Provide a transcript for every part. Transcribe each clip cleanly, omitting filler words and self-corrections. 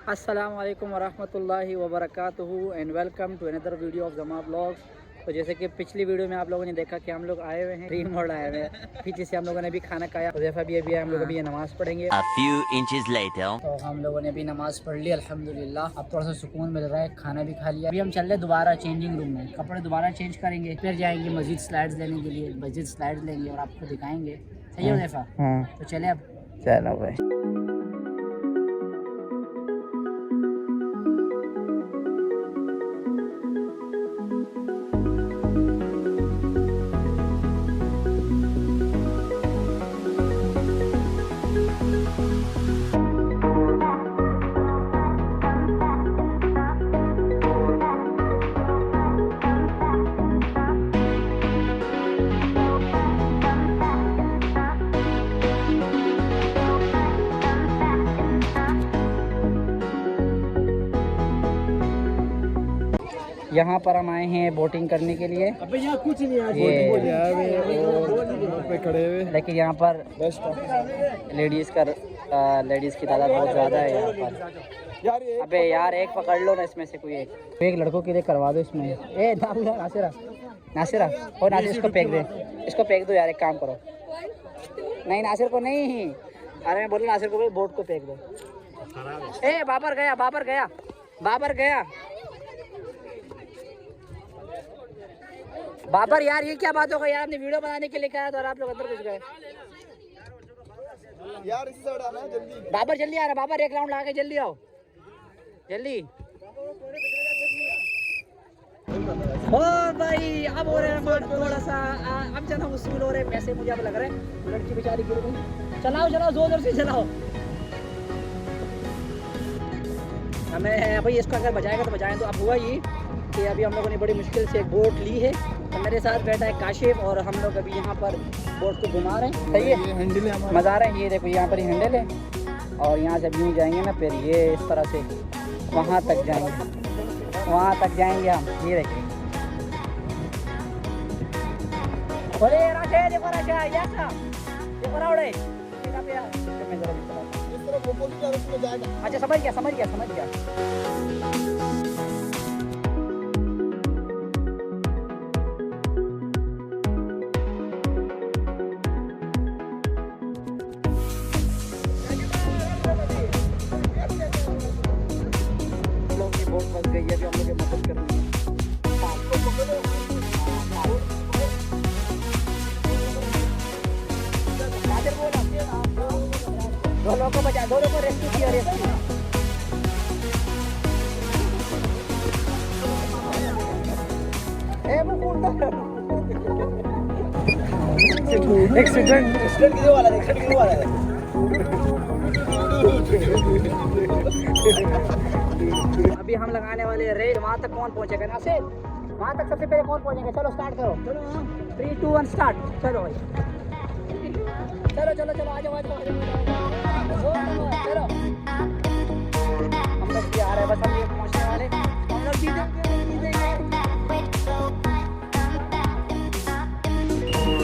अस्सलाम वालेकुम वरहमतुल्लाहि वबरकातुहू and welcome to another video of Jama blogs. तो जैसे कि पिछली वीडियो में आप लोगों ने देखा कि हम लोग आए हुए हैं ड्रीम वर्ल्ड आए हुए हैं। पीछे से हम लोगों ने भी खाना खाया, हुज़ैफा भी अभी हम लोग अभी नमाज़ पढ़ेंगे। A few inches later. तो हम लोगों ने भी नमाज़ पढ़ ली अल्हम्दुलिल्लाह। अब थोड़ा सा सुकून मिल रहा है, खाना भी खा लिया। अभी हम चल रहे दोबारा चेंजिंग रूम में, कपड़े दोबारा चेंज करेंगे, फिर जाएंगे मस्जिद स्लाइड्स लेने के लिए। मस्जिद स्लाइड्स लेंगे और आपको दिखाएंगे। सही है हुज़ैफा? तो चले अब। चलो भाई। यहाँ पर हम आए हैं बोटिंग करने के लिए। अबे यहाँ कुछ नहीं है, पे खड़े हुए। लेकिन यहाँ पर लेडीज़ की तादाद बहुत ज़्यादा है यहाँ पर। अबे यार एक पकड़ लो ना इसमें से कोई एक लड़कों के लिए करवा दो इसमें। ए नासिरा और नासिर इसको फेंक दो यार, एक काम करो। नहीं नासिर को नहीं, अरे मैं बोलूँ नासिर को बोट को फेंक दो। ए बाबर गया बाबर यार ये क्या बात हो गई यार, आपने वीडियो बनाने के लिए कहा था और आप लोग अंदर घुस गए यार। इसी साइड आना जल्दी। बाबर जल्दी आ रहा, बाबर एक राउंड लगा के जल्दी आओ जल्दी। ओ भाई अब हो रहे हैं थोड़ा सा अब जना वसूल हो रहे पैसे, मुझे अब लग रहा है लड़की बेचारी गिर गई। चलाओ जोर से चलाओ। हमें भाई इसको अगर बजाएगा तो बजाएं। तो अब हुआ ये कि अभी हम लोगों ने बड़ी मुश्किल से एक बोट ली है। तो मेरे साथ बैठा है काशिफ और हम लोग अभी यहाँ पर बोट को घुमा रहे हैं। सही है, हैंडल है, मज़ा आ रहा है। ये देखो यहाँ पर ही हैंडल है और यहाँ से यूँ जाएंगे ना, फिर ये इस तरह से वहाँ तक जाएंगे हम। ये देखिए अच्छा समझ गया। बहुत फंस गई है, अभी हम लोग मदद करनी है। दो लोगों को रेस्क्यू किया। एक्सीडेंट किसने वाला है? अभी हम लगाने वाले रेड, वहाँ तक कौन पहुँचेगा? नासिर, वहाँ तक सबसे पहले कौन पहुँचेगा? चलो स्टार्ट करो। चलो 3, 2, 1 स्टार्ट। चलो भाई चलो आ जाओ। चलो हम लोग भी आ रहे हैं, बस हम ये पहुँचने वाले। हम लोग जीतेंगे।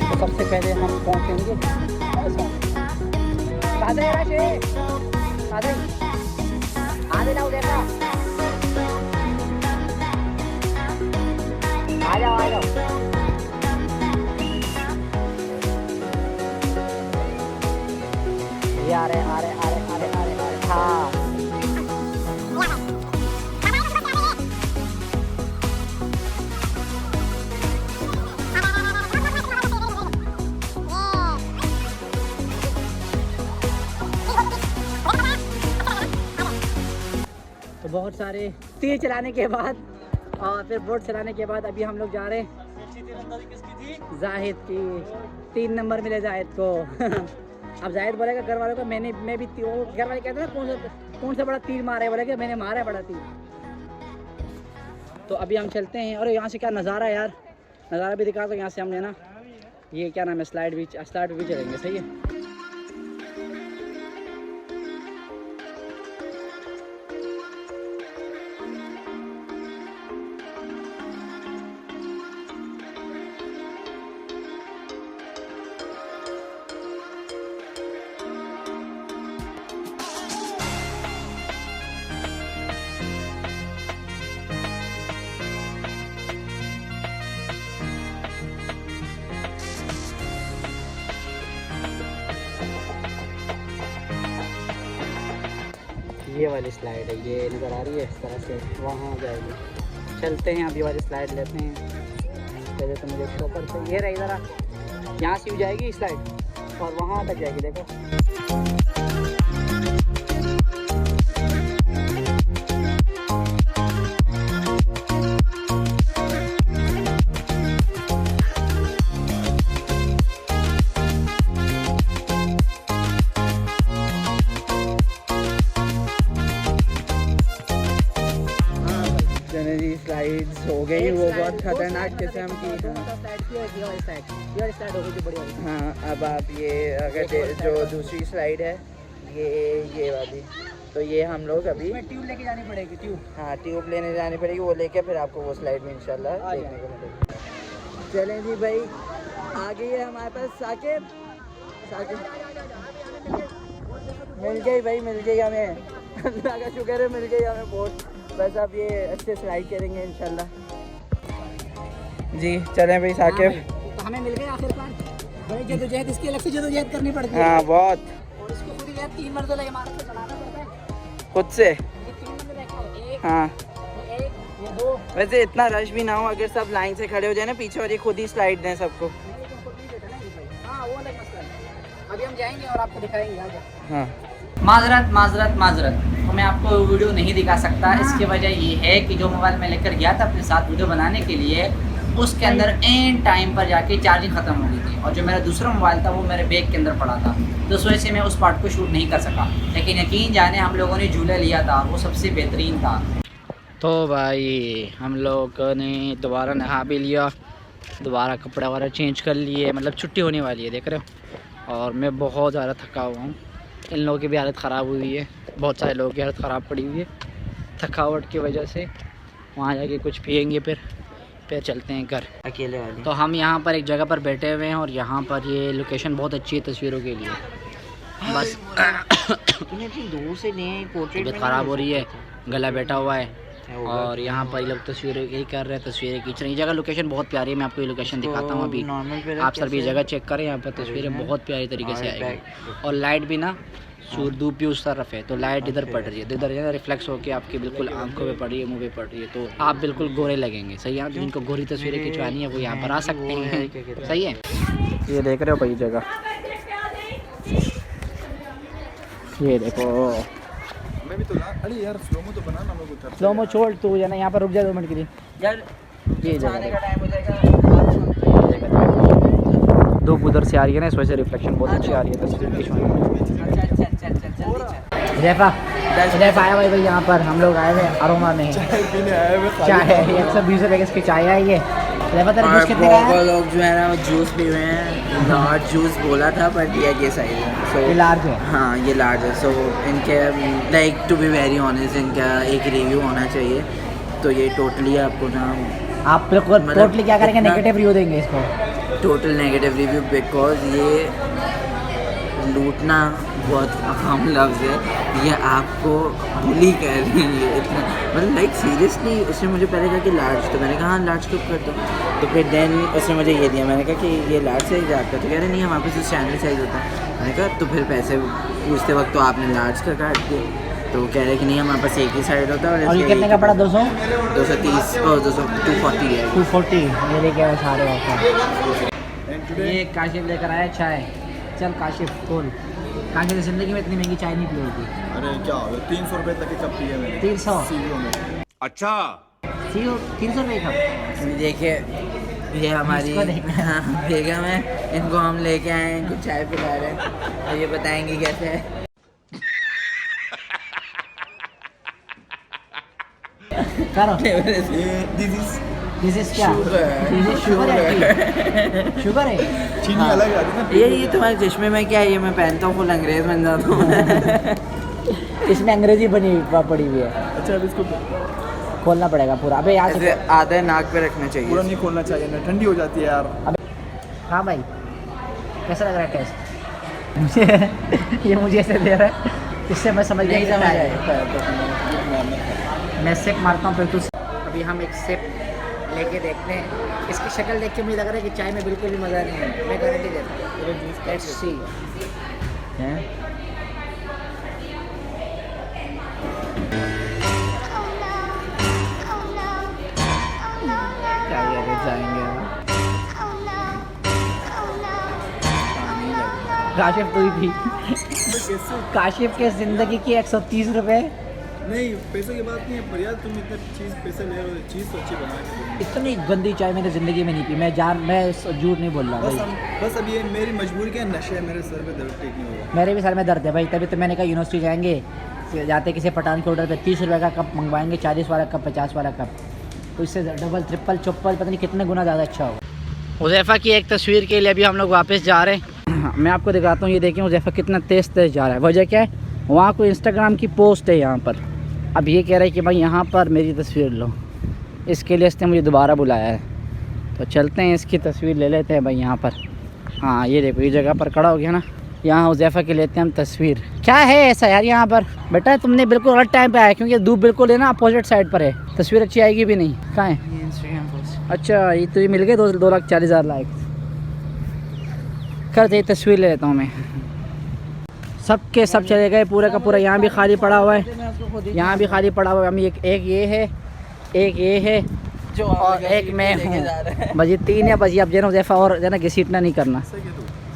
तो सबसे पहले हम पहुँचेंगे आधे लाओ देखा। आ जाओ ये आ रहे हाँ। तो बहुत सारे तीर चलाने के बाद और फिर बोट चलाने के बाद अभी हम लोग जा रहे हैं जाहिद की। 3 नंबर मिले जाहिद को। अब जाहिद बोलेगा घर वालों को मैं भी घर वाले कहते हैं कौन सा बड़ा तीर मारा है, बोलेगा मैंने मारा है बड़ा तीर। तो अभी हम चलते हैं। और यहाँ से क्या नज़ारा है यार, नज़ारा भी दिखा दो। यहाँ से हमने ना ये क्या नाम है स्लाइड भी चलेंगे। सही है। ये वाली स्लाइड है, ये नज़र आ रही है इस तरह से, वहाँ जाएगी। चलते हैं अभी वाली स्लाइड लेते हैं। पहले तो मुझे शो करते ये रही ज़रा, यहाँ से जाएगी स्लाइड और वहाँ तक जाएगी। देखो स्लाइड्स हो गई, वो बहुत खतरनाक किस्म की। हाँ, अब आप ये अगर जो दूसरी स्लाइड है ये वाली, तो ये हम लोग अभी ट्यूब लेके जानी पड़ेगी। हाँ, ट्यूब लेने जानी पड़ेगी, वो लेके फिर आपको वो स्लाइड में इंशाल्लाह देखने को मिलेगी। चलें जी भाई, आ गई है हमारे पास साकिब। मिल गई भाई, मिल गई हमें। अल्लाह का शुक्र है, मिल गई हमें बोट। बस अब ये अच्छे स्लाइड करेंगे इंशाल्लाह जी। चलें भाई साकिब, तो हमें मिल गए आखिरकार। बड़ी जद्दोजहद, इसकी अलग से जद्दोजहद करनी पड़ती है। हाँ बहुत, और इसको पूरी यार 3 मरतबा इमारत से चलाना पड़ता है खुद से। ये 3 मरतबा एक, हाँ, ये 2। वैसे इतना रश भी ना हो, अगर सब लाइन से खड़े हो जाए ना पीछे और ये खुद ही स्लाइड दें सबको। हाँ, वो अलग मसला है। अभी हम जाएंगे और आपको दिखाएंगे आगे। हाँ, माजरत तो मैं आपको वीडियो नहीं दिखा सकता। इसकी वजह ये है कि जो मोबाइल मैं लेकर गया था अपने साथ वीडियो बनाने के लिए, उसके अंदर एंड टाइम पर जाके चार्जिंग ख़त्म हो गई थी, और जो मेरा दूसरा मोबाइल था वो मेरे बैग के अंदर पड़ा था, तो उस वजह से मैं उस पार्ट को शूट नहीं कर सका। लेकिन यकीन जाने हम लोगों ने झूला लिया था, वो सबसे बेहतरीन था। तो भाई हम लोगों ने दोबारा नहा भी लिया, दोबारा कपड़ा वगैरह चेंज कर लिए, मतलब छुट्टी होने वाली है, देख रहे हो। और मैं बहुत ज़्यादा थका हुआ हूँ, इन लोगों की भी हालत ख़राब हुई है, बहुत सारे लोगों की हालत ख़राब पड़ी हुई है थकावट की वजह से। वहाँ जाके कुछ पियेंगे, फिर चलते हैं घर अकेले वाली। तो हम यहाँ पर एक जगह पर बैठे हुए हैं, और यहाँ पर ये लोकेशन बहुत अच्छी है तस्वीरों के लिए। बस इतनी दूर से लिए पोर्ट्रेट तबीयत ख़राब हो रही है, गला बैठा हुआ है, और यहाँ पर ये लोग तस्वीरें यही कर रहे हैं, तस्वीरें खींच रहे हैं। ये जगह लोकेशन बहुत प्यारी है, मैं आपको ये लोकेशन दिखाता हूँ अभी। आप सर भी ये जगह चेक करें, यहाँ पर तस्वीरें बहुत प्यारी तरीके से आएगी, और लाइट भी ना सूरधूप भी उस तरफ है, तो लाइट इधर पड़ रही है, इधर रिफ्लेक्स होकर आपकी बिल्कुल आंखों पे पड़ रही है, मुँह पे पड़ रही है, तो आप बिल्कुल गोरे लगेंगे। सही है, जिनको गोरी तस्वीरें खिंचवानी है वो यहाँ पर आ सकते हैं। सही है, ये देख रहे हो भाई जगह, ये देखो। मैं भी तो अरे यार स्लोमो तो बना ना, लोग उतर स्लोमो छोड़, तू जाना यहाँ पर रुक जा 2 मिनट के लिए यार। ये जगह धूप उधर से आ रही है ना, इस वजह से रिफ्लेक्शन बहुत अच्छी आ रही है तस्वीर खिंचवाने में। जैफा आया भाई यहाँ पर हम लोग आए हुए अरोमा में, चाय है 120 रुपये की इसकी चाय है। ये जूस कितने का है? लोग जो है ना वो जूस पी हुए हैं, लार्ज जूस बोला था पर दिया के साइज है, सो ये लार्ज है। हाँ ये लार्ज है। सो इनके like to be very honest, इनका एक रिव्यू होना चाहिए। तो ये टोटली आपको ना, आप बिल्कुल टोटली क्या करेंगे, नेगेटिव रिव्यू देंगे इसको, टोटल नेगेटिव रिव्यू, बिकॉज ये लूटना बहुत अहम लफ्ज़ है, ये आपको बुली कर रही है इतना, मतलब लाइक सीरियसली। उसने मुझे पहले कहा कि लार्ज, तो मैंने कहा हाँ लार्ज क्यों कर दो, तो फिर देन उसने मुझे ये दिया, मैंने कहा कि ये लार्ज साइज आपका, तो कह रहे नहीं हमारे पास स्टैंडर्ड साइज़ होता है। मैंने कहा तो फिर पैसे पूछते वक्त तो आपने लार्ज का काट दिया, तो कह रहे कि नहीं हमारे पास एक ही साइड होता है। और ये कितने का पड़ा? 230 और 240 है, 240 मेरे क्या सारे ऑफर। ये काशिफ लेकर आया चाय, चल काशिफ खोल। काशिफ ज़िंदगी में इतनी महंगी चाय नहीं पी होगी। अरे क्या हो गया, 300 रुपए तक की कप पी है मैंने 300 सीओ में। अच्छा 300 रुपये का। देखिए ये हमारी बेगम है, इनको हम लेके आए हैं, इनको चाय पिला रहे हैं, और ये बताएंगे कैसे है। करो दिस इज क्या? शुगर है, शुगर है। चीनी अलग आती है ना। ये तुम्हारे चश्मे में क्या है? ये मैं पहनता हूँ फुल अंग्रेज बन जाता हूँ। इसमें अंग्रेजी बनी पड़ी हुई है। अच्छा अब इसको खोलना पड़ेगा पूरा। अबे यार ऐसे आधे नाक पे रखना चाहिए, पूरा नहीं खोलना चाहिए ना, ठंडी हो जाती है यार। हाँ भाई कैसा लग रहा है टेस्ट? ये मुझे ऐसे दे रहा है, इससे मैं समझ नहीं समझ आया। मैं सिप मारता हूँ फिर तू। अभी हम एक सिप लेके देखते हैं, इसकी शक्ल देख के मुझे लग रहा है कि चाय में बिल्कुल भी मज़ा नहीं है, मैं गारंटी देता हूँ। Let's see. क्या ये रे जाएंगे काशिफ तू भी काशिफ के ज़िंदगी की 130 रुपये। नहीं पैसों की बात नहीं है पर यार तुम इतना चीज़ पैसे ले रहे हो, चीज़ तो अच्छी बना के दो। इतनी गंदी चाय मैंने ज़िंदगी में नहीं पी। मैं झूठ नहीं बोल रहा भाई। बस अब ये मेरी मजबूरी क्या नशे है, मेरे सर पे दर्द ठीक नहीं होगा। मेरे भी सर में दर्द है भाई, तभी तो मैंने कहा यूनिवर्सिटी जाएंगे, जाते किसी पठान के ऑर्डर पे 30 रुपये का कप मंगवाएंगे, 40 वाला कप, 50 वाला कप, तो इससे डबल ट्रिपल चौपल पता नहीं कितने गुना ज़्यादा अच्छा होगा। हुज़ैफ़ा की एक तस्वीर के लिए अभी हम लोग वापस जा रहे हैं। मैं आपको दिखाता हूँ, ये देखें हुज़ैफ़ा कितना तेज़ जा रहा है। वजह क्या है, वहाँ कोई इंस्टाग्राम की पोस्ट है यहाँ पर। अब ये कह रहे हैं कि भाई यहाँ पर मेरी तस्वीर लो, इसके लिए इसने मुझे दोबारा बुलाया है। तो चलते हैं, इसकी तस्वीर ले लेते हैं भाई यहाँ पर। हाँ ये देखो, ये जगह पर खड़ा हो गया ना, यहाँ हुज़ैफ़ा के लेते हैं हम तस्वीर। क्या है ऐसा यार यहाँ पर? बेटा तुमने बिल्कुल गलत टाइम पे आया, क्योंकि धूप बिल्कुल है ना अपोजिट साइड पर है, तस्वीर अच्छी आएगी भी नहीं। कहाँ है? अच्छा ये तो ये मिल गए 2,40,000 लाइक। कर दे, तस्वीर ले लेता हूँ मैं। सब के सब चले गए, पूरा का पूरा। यहाँ भी खाली पड़ा हुआ है, यहाँ भी खाली पड़ा हुआ है। हम एक ये है, एक ये है जो, और एक मैं हूँ। बस ये 3 है। बस ये अब जो हुज़ैफ़ा और जो ना घसीटना नहीं करना।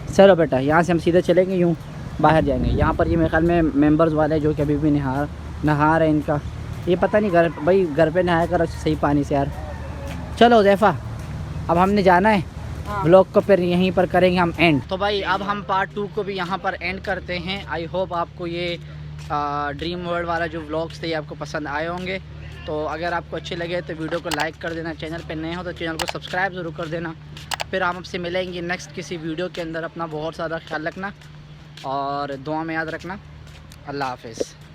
चलो बेटा यहाँ से हम सीधे चलेंगे, यूँ बाहर जाएंगे। यहाँ पर ये मेरे ख्याल में मेंबर्स वाले जो कि अभी भी नहा रहे हैं, इनका ये पता नहीं। घर पे नहाया कर सही पानी से यार। चलो हुज़ैफ़ा अब हमने जाना है, व्लॉग को फिर यहीं पर करेंगे हम एंड। तो भाई अब हम पार्ट 2 को भी यहाँ पर एंड करते हैं। आई होप आपको ये ड्रीम वर्ल्ड वाला जो व्लॉग्स थे ये आपको पसंद आए होंगे। तो अगर आपको अच्छे लगे तो वीडियो को लाइक कर देना, चैनल पे नए हो तो चैनल को सब्सक्राइब ज़रूर कर देना। फिर हम आपसे मिलेंगे नेक्स्ट किसी वीडियो के अंदर। अपना बहुत ज़्यादा ख्याल रखना और दुआ में याद रखना। अल्लाह हाफ़िज़।